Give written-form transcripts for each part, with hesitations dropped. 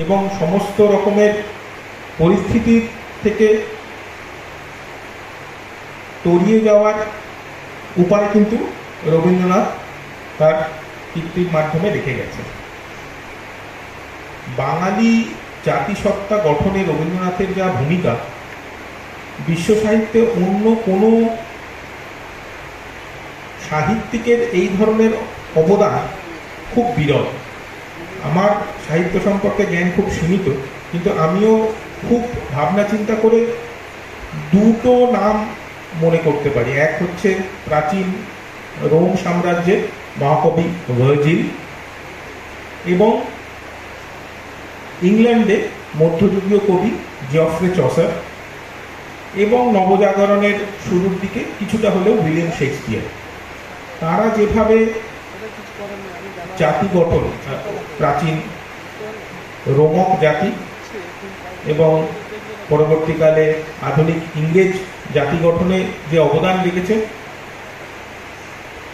এবং সমস্ত রকমের পরিস্থিতি থেকে তরিয়ে যাওয়ার উপায় কিন্তু রবীন্দ্রনাথ তার কীর্তির মাধ্যমে রেখে গেছে। বাঙালি জাতিসত্তা গঠনে রবীন্দ্রনাথের যা ভূমিকা, বিশ্ব সাহিত্যে অন্য কোনো সাহিত্যিকের এই ধরনের অবদান খুব বিরল। আমার সাহিত্য সম্পর্কে জ্ঞান খুব সীমিত, কিন্তু আমিও খুব ভাবনা চিন্তা করে দুটো নাম মনে করতে পারি। এক হচ্ছে প্রাচীন রোম সাম্রাজ্যের মহাকবি ভার্জিল, এবং ইংল্যান্ডে মধ্যযুগীয় কবি জফ্রে চসার, এবং নবজাগরণের শুরুর দিকে কিছুটা হলেও উইলিয়াম শেক্সপিয়ার। তারা যেভাবে জাতি গঠন, প্রাচীন রোমক জাতি এবং পরবর্তীকালে আধুনিক ইংরেজ জাতি গঠনে যে অবদান রেখেছে,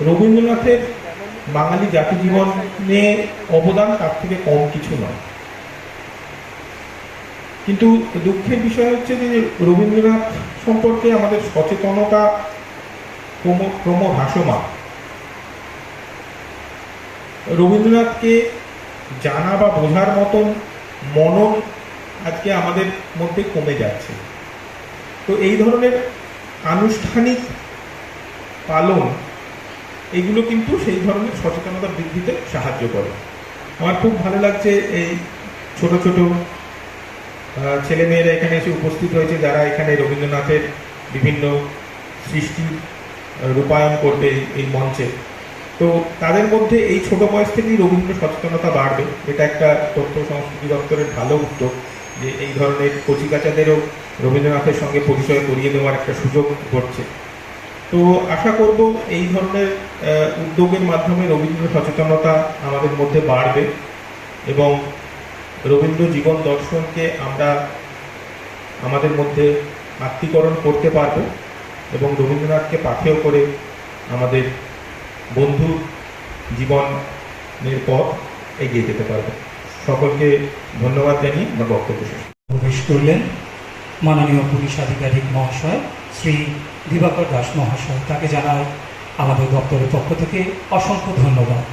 রবীন্দ্রনাথের বাঙালি জাতি জীবনে অবদান তার থেকে কম কিছু নয়। কিন্তু দুঃখের বিষয় হচ্ছে যে রবীন্দ্রনাথ সম্পর্কে আমাদের সচেতনতা ক্রমহ্রাসমান। রবীন্দ্রনাথকে জানা বা বোঝার মতন মনন আজকে আমাদের মধ্যে কমে যাচ্ছে। তো এই ধরনের আনুষ্ঠানিক পালন, এগুলো কিন্তু সেই ধরনের সচেতনতা বৃদ্ধিতে সাহায্য করে। আমার খুব ভালো লাগছে এই ছোট ছোট ছেলেমেয়েরা এখানে এসে উপস্থিত হয়েছে, যারা এখানে রবীন্দ্রনাথের বিভিন্ন সৃষ্টি রূপায়ণ করবে এই মঞ্চে। তো তাদের মধ্যে এই ছোট বয়স থেকেই রবীন্দ্র সচেতনতা বাড়বে। এটা একটা তথ্য সংস্কৃতি দপ্তরের ভালো উদ্যোগ যে এই ধরনের কচিকাচাদেরও রবীন্দ্রনাথের সঙ্গে পরিচয় করিয়ে দেওয়ার একটা সুযোগ ঘটছে। তো আশা করব এই ধরনের উদ্যোগের মাধ্যমে রবীন্দ্র সচেতনতা আমাদের মধ্যে বাড়বে এবং রবীন্দ্র জীবন দর্শনকে আমরা আমাদের মধ্যে আত্মীকরণ করতে পারব এবং রবীন্দ্রনাথকে পাথেয় করে আমাদের বন্ধু জীবনের পথ এগিয়ে যেতে পারব। সকলকে ধন্যবাদ জানিয়ে আমার বক্তব্য শেষ। প্রবেশ করলেন মাননীয় পুলিশ আধিকারিক মহাশয় শ্রী দিবাকর দাস মহাশয়। তাকে জানাই আমাদের দপ্তরের পক্ষ থেকে অসংখ্য ধন্যবাদ।